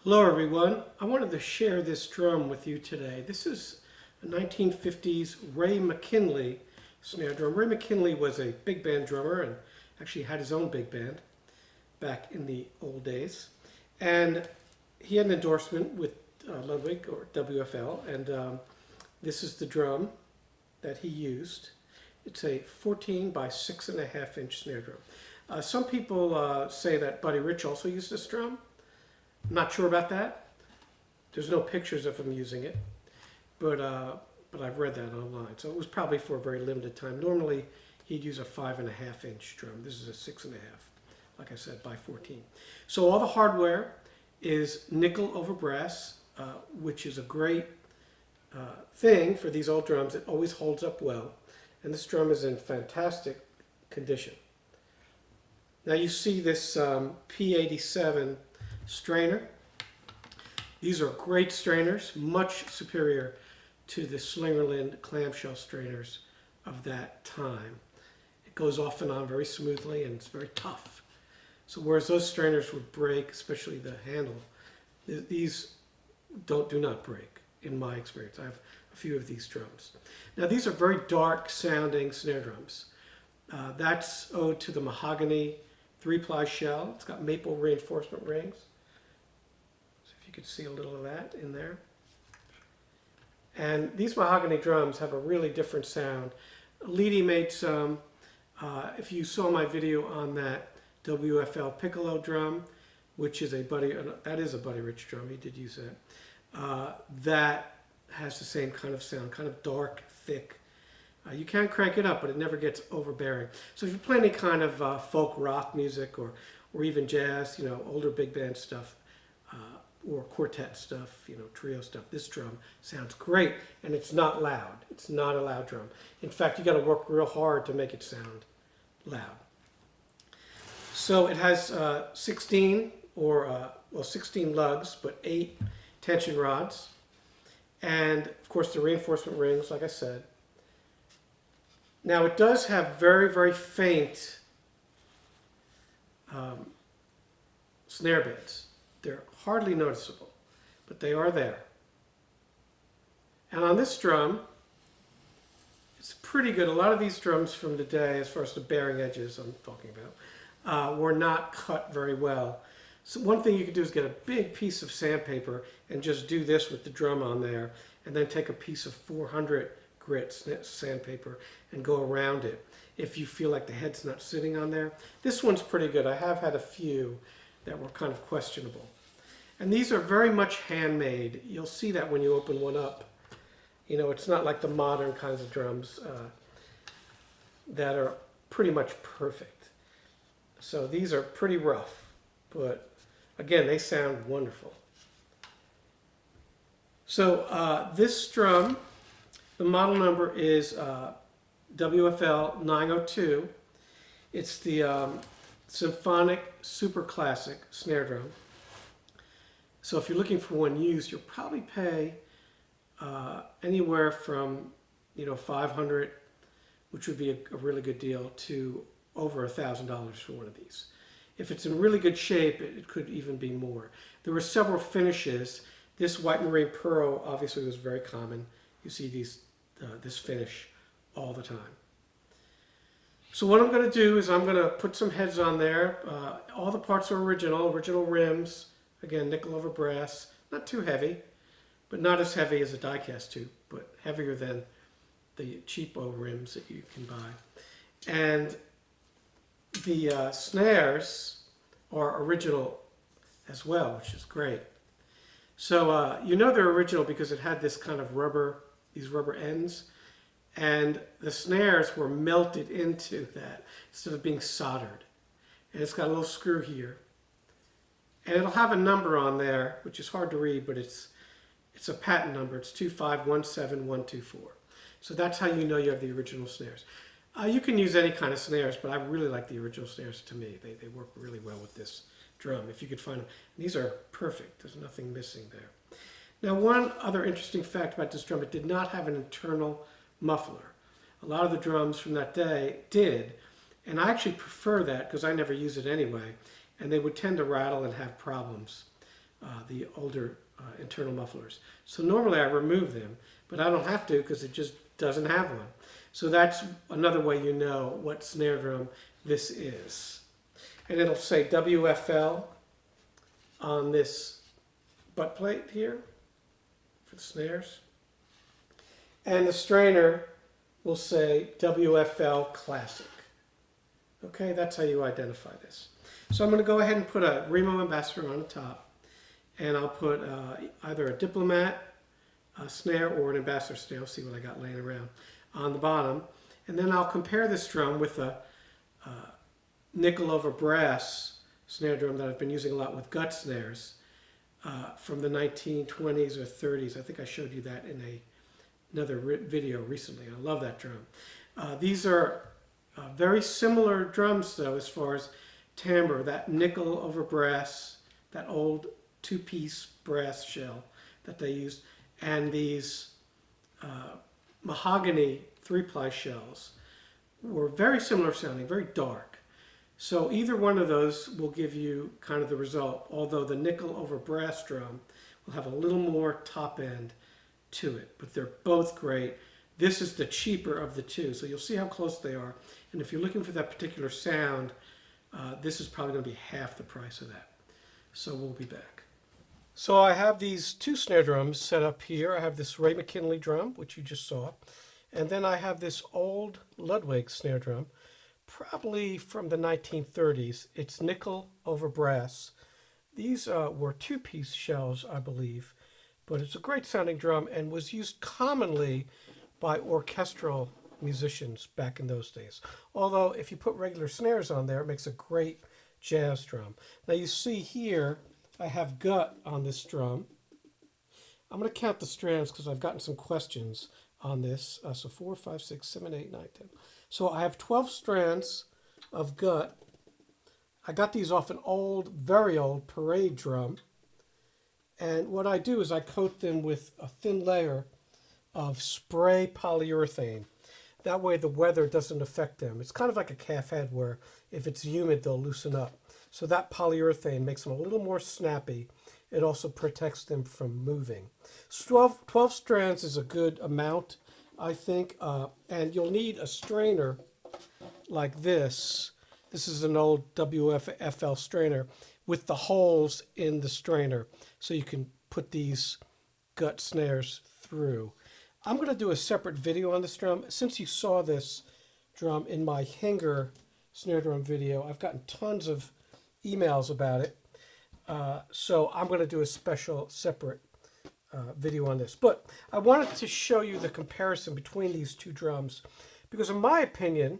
Hello everyone, I wanted to share this drum with you today. This is a 1950s Ray McKinley snare drum. Ray McKinley was a big band drummer and actually had his own big band back in the old days. And he had an endorsement with Ludwig or WFL, and this is the drum that he used. It's a 14 by 6.5 inch snare drum. Some people say that Buddy Rich also used this drum. I'm not sure about that. There's no pictures of him using it, but I've read that online. So it was probably for a very limited time. Normally, he'd use a 5.5 inch drum. This is a 6.5, like I said, by 14. So all the hardware is nickel over brass, which is a great thing for these old drums. It always holds up well, and this drum is in fantastic condition. Now you see this P87 strainer. These are great strainers, much superior to the Slingerland clamshell strainers of that time. It goes off and on very smoothly, and it's very tough. So whereas those strainers would break, especially the handle, these do not break in my experience. I have a few of these drums. Now these are very dark sounding snare drums. That's owed to the mahogany 3-ply shell. It's got maple reinforcement rings. You could see a little of that in there. And these mahogany drums have a really different sound. Leedy made some. If you saw my video on that WFL piccolo drum, which is that is a Buddy Rich drum, he did use that. That has the same kind of sound, kind of dark, thick. You can crank it up, but it never gets overbearing. So if you play any kind of folk rock music or even jazz, older big band stuff, or quartet stuff, trio stuff, this drum sounds great, and it's not loud. It's not a loud drum. In fact, you got to work real hard to make it sound loud. So it has 16 lugs, but 8 tension rods, and of course the reinforcement rings, like I said. Now it does have very, very faint snare beds. They're hardly noticeable, but they are there. And on this drum, it's pretty good. A lot of these drums from today, as far as the bearing edges I'm talking about, were not cut very well. So one thing you could do is get a big piece of sandpaper and just do this with the drum on there, and then take a piece of 400 grit sandpaper and go around it if you feel like the head's not sitting on there. This one's pretty good. I have had a few that were kind of questionable. And these are very much handmade. You'll see that when you open one up. It's not like the modern kinds of drums that are pretty much perfect. So these are pretty rough, but again, they sound wonderful. So this drum, the model number is WFL 902. It's the Symphonic Super Classic snare drum. So if you're looking for one used, you'll probably pay anywhere from $500, which would be a really good deal, to over $1,000 for one of these. If it's in really good shape, it could even be more. There were several finishes. This white marine pearl obviously was very common. You see this finish all the time. So what I'm going to do is I'm going to put some heads on there. All the parts are original rims. Again, nickel over brass. Not too heavy, but not as heavy as a die-cast tube, but heavier than the cheapo rims that you can buy. And the snares are original as well, which is great. So they're original because it had this kind of these rubber ends. And the snares were melted into that instead of being soldered. And it's got a little screw here. And it'll have a number on there, which is hard to read, but it's a patent number. It's 2517124. So that's how you know you have the original snares. You can use any kind of snares, but I really like the original snares to me. They work really well with this drum, if you could find them. And these are perfect. There's nothing missing there. Now, one other interesting fact about this drum, it did not have an internal muffler. A lot of the drums from that day did, and I actually prefer that because I never use it anyway, and they would tend to rattle and have problems the older internal mufflers. So normally I remove them, but I don't have to because it just doesn't have one. So that's another way you know what snare drum this is. And it'll say WFL on this butt plate here for the snares. And the strainer will say WFL Classic. Okay, that's how you identify this. So I'm going to go ahead and put a Remo Ambassador on the top. And I'll put either a Diplomat snare or an Ambassador snare. I'll see what I got laying around on the bottom. And then I'll compare this drum with a nickel over brass snare drum that I've been using a lot with gut snares from the 1920s or 30s. I think I showed you that in another video recently. I love that drum. These are very similar drums though as far as timbre. That nickel over brass, that old two-piece brass shell that they used, and these mahogany three-ply shells were very similar sounding, very dark. So either one of those will give you kind of the result, although the nickel over brass drum will have a little more top end to it, but they're both great. This is the cheaper of the two, so you'll see how close they are. And if you're looking for that particular sound, this is probably going to be half the price of that. So we'll be back. So I have these two snare drums set up here. I have this Ray McKinley drum, which you just saw, and then I have this old Ludwig snare drum, probably from the 1930s. It's nickel over brass. These were two-piece shells, I believe, but it's a great sounding drum and was used commonly by orchestral musicians back in those days. Although if you put regular snares on there, it makes a great jazz drum. Now you see here, I have gut on this drum. I'm going to count the strands because I've gotten some questions on this. So 4, 5, 6, 7, 8, 9, 10. So I have 12 strands of gut. I got these off an old, very old parade drum. And what I do is I coat them with a thin layer of spray polyurethane. That way the weather doesn't affect them. It's kind of like a calf head where if it's humid, they'll loosen up. So that polyurethane makes them a little more snappy. It also protects them from moving. So 12 strands is a good amount, I think. And you'll need a strainer like this. This is an old WFL strainer with the holes in the strainer. So you can put these gut snares through. I'm going to do a separate video on this drum. Since you saw this drum in my Hinger snare drum video, I've gotten tons of emails about it. So I'm going to do a special separate video on this. But I wanted to show you the comparison between these two drums because in my opinion,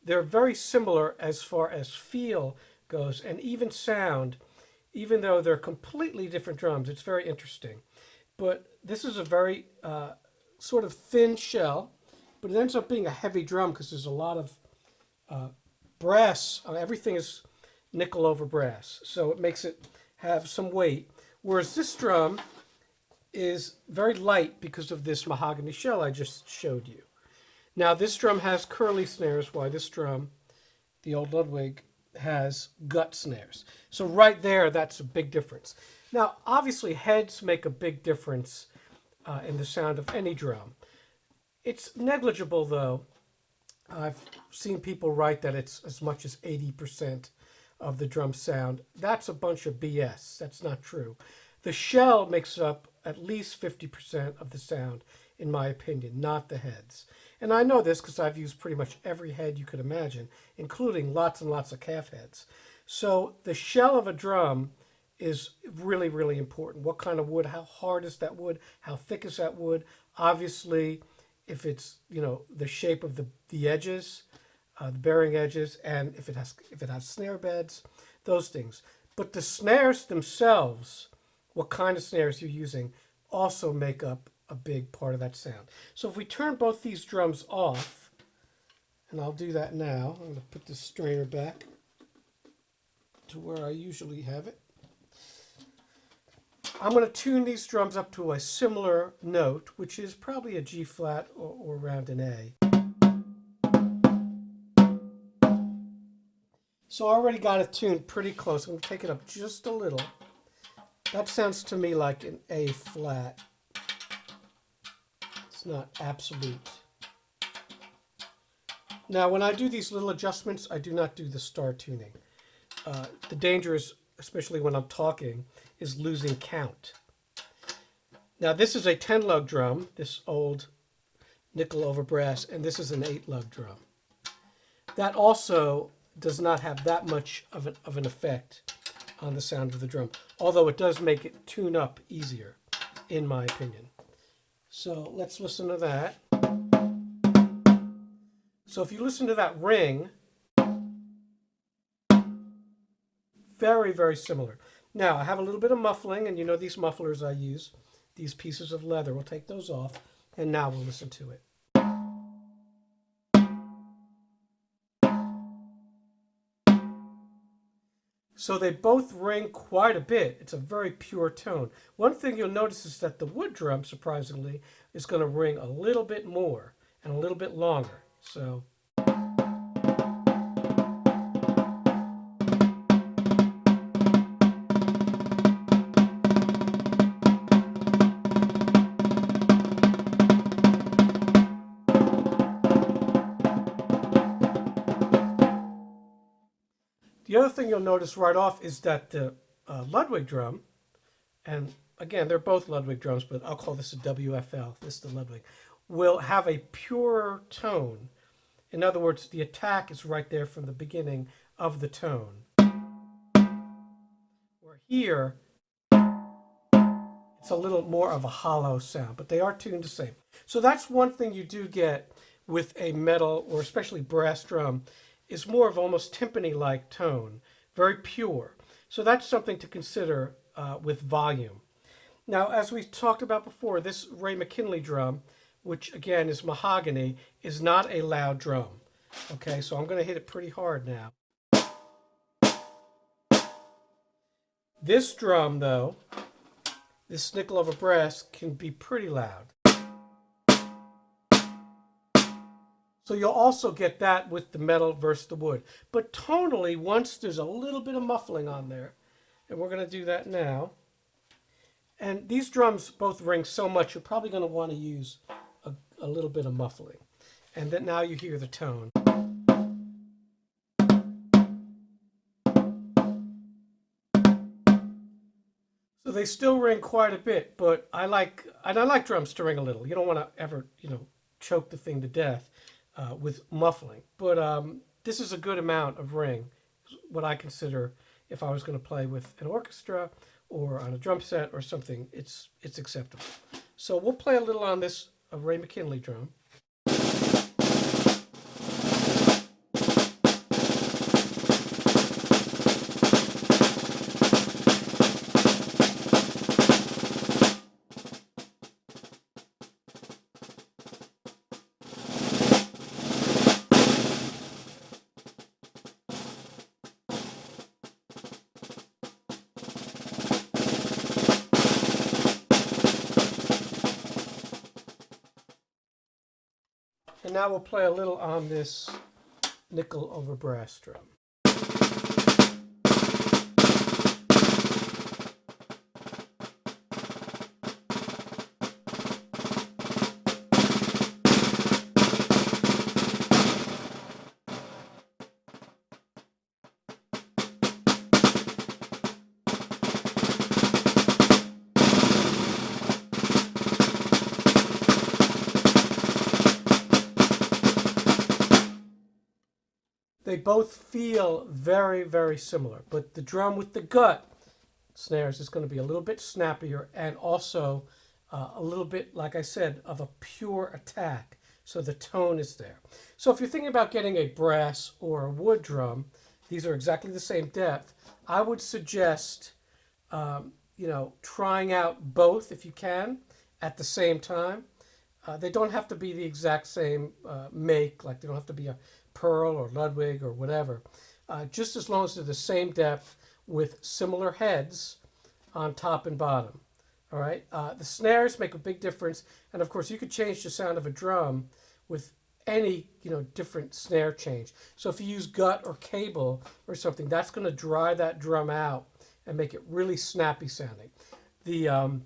they're very similar as far as feel goes and even sound, even though they're completely different drums. It's very interesting. But this is a very sort of thin shell, but it ends up being a heavy drum because there's a lot of brass. Everything is nickel over brass, so it makes it have some weight. Whereas this drum is very light because of this mahogany shell I just showed you. Now this drum has curly snares, while this drum, the old Ludwig, has gut snares. So right there, that's a big difference. Now obviously heads make a big difference in the sound of any drum. It's negligible though. I've seen people write that it's as much as 80% of the drum sound. That's a bunch of BS. That's not true. The shell makes up at least 50% of the sound, in my opinion, not the heads. And I know this because I've used pretty much every head you could imagine, including lots and lots of calf heads. So the shell of a drum is really, really important. What kind of wood, how hard is that wood, how thick is that wood? Obviously, if it's, the shape of the edges, the bearing edges, and if it has snare beds, those things. But the snares themselves, what kind of snares you're using, also make up a big part of that sound. So if we turn both these drums off, and I'll do that now, I'm going to put this strainer back to where I usually have it. I'm going to tune these drums up to a similar note, which is probably a G flat or around an A. So I already got it tuned pretty close. I'm going to take it up just a little. That sounds to me like an A flat. It's not absolute. Now, when I do these little adjustments, I do not do the star tuning. The danger is, especially when I'm talking, is losing count. Now, this is a 10 lug drum, this old nickel over brass, and this is an 8 lug drum. That also does not have that much of an effect on the sound of the drum, although it does make it tune up easier, in my opinion. So let's listen to that. So if you listen to that ring, very, very similar. Now, I have a little bit of muffling, and you know these mufflers I use, these pieces of leather. We'll take those off, and now we'll listen to it. So they both ring quite a bit. It's a very pure tone. One thing you'll notice is that the wood drum, surprisingly, is going to ring a little bit more and a little bit longer. So the other thing you'll notice right off is that the Ludwig drum, and again, they're both Ludwig drums, but I'll call this a WFL, this is the Ludwig, will have a purer tone. In other words, the attack is right there from the beginning of the tone. Where here, it's a little more of a hollow sound, but they are tuned the same. So that's one thing you do get with a metal, or especially brass drum, is more of almost timpani-like tone, very pure. So that's something to consider with volume. Now, as we talked about before, this Ray McKinley drum, which again is mahogany, is not a loud drum. Okay, so I'm going to hit it pretty hard now. This drum, though, this nickel over brass, can be pretty loud. So you'll also get that with the metal versus the wood. But tonally, once there's a little bit of muffling on there, and we're going to do that now. And these drums both ring so much, you're probably going to want to use a little bit of muffling. And then now you hear the tone. So they still ring quite a bit, but I like drums to ring a little. You don't want to ever, choke the thing to death with muffling. But this is a good amount of ring, what I consider if I was going to play with an orchestra or on a drum set or something, it's acceptable. So we'll play a little on this Ray McKinley drum. And now we'll play a little on this nickel over brass drum. They both feel very, very similar, but the drum with the gut snares is going to be a little bit snappier and also a little bit, like I said, of a pure attack. So the tone is there. So if you're thinking about getting a brass or a wood drum, these are exactly the same depth. I would suggest, trying out both if you can at the same time. They don't have to be the exact same make, like they don't have to be a Pearl or Ludwig or whatever. Just as long as they're the same depth with similar heads on top and bottom. All right. The snares make a big difference, and of course you could change the sound of a drum with any different snare change. So if you use gut or cable or something, that's going to dry that drum out and make it really snappy sounding. The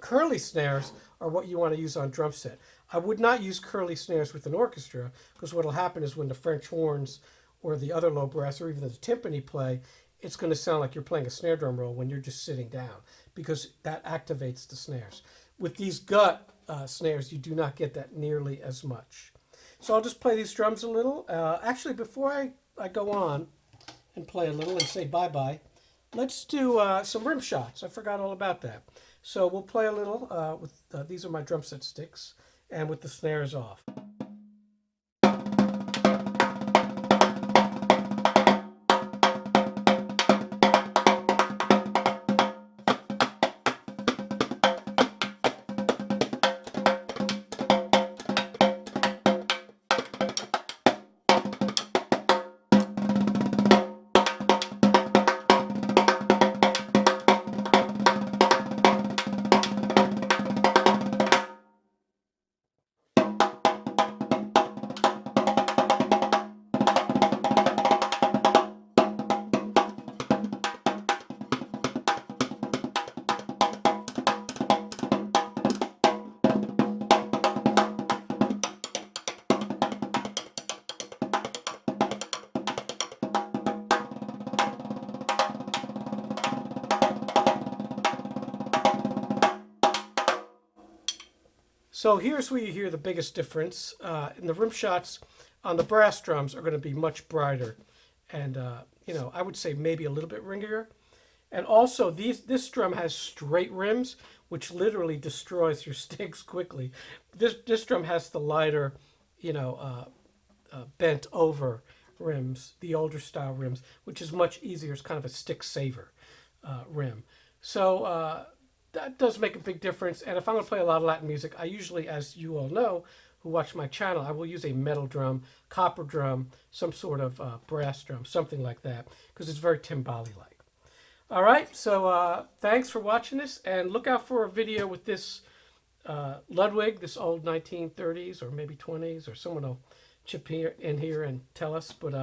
curly snares are what you want to use on drum set. I would not use curly snares with an orchestra, because what will happen is when the French horns or the other low brass or even the timpani play, it's going to sound like you're playing a snare drum roll when you're just sitting down, because that activates the snares. With these gut snares, you do not get that nearly as much. So I'll just play these drums a little. Actually, before I go on and play a little and say bye-bye, let's do some rim shots. I forgot all about that. So we'll play a little with, these are my drum set sticks, and with the snares off. So here's where you hear the biggest difference. In the rim shots on the brass drums are going to be much brighter, and you know, I would say maybe a little bit ringier. And also, this drum has straight rims, which literally destroys your sticks quickly. This drum has the lighter, you know, bent over rims, the older style rims, which is much easier. It's kind of a stick saver rim. So that does make a big difference. And if I'm going to play a lot of Latin music, I usually, as you all know, who watch my channel, I will use a metal drum, copper drum, some sort of brass drum, something like that, because it's very timbali-like. All right, so thanks for watching this, and look out for a video with this Ludwig, this old 1930s or maybe 20s, or someone will chip in here and tell us, but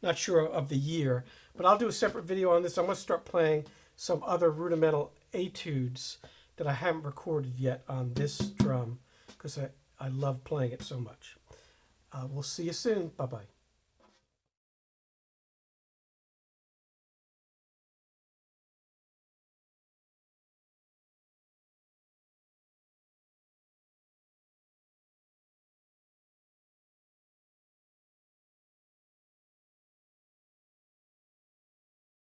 not sure of the year. But I'll do a separate video on this. I'm going to start playing some other rudimental etudes that I haven't recorded yet on this drum, because I love playing it so much. We'll see you soon. Bye-bye.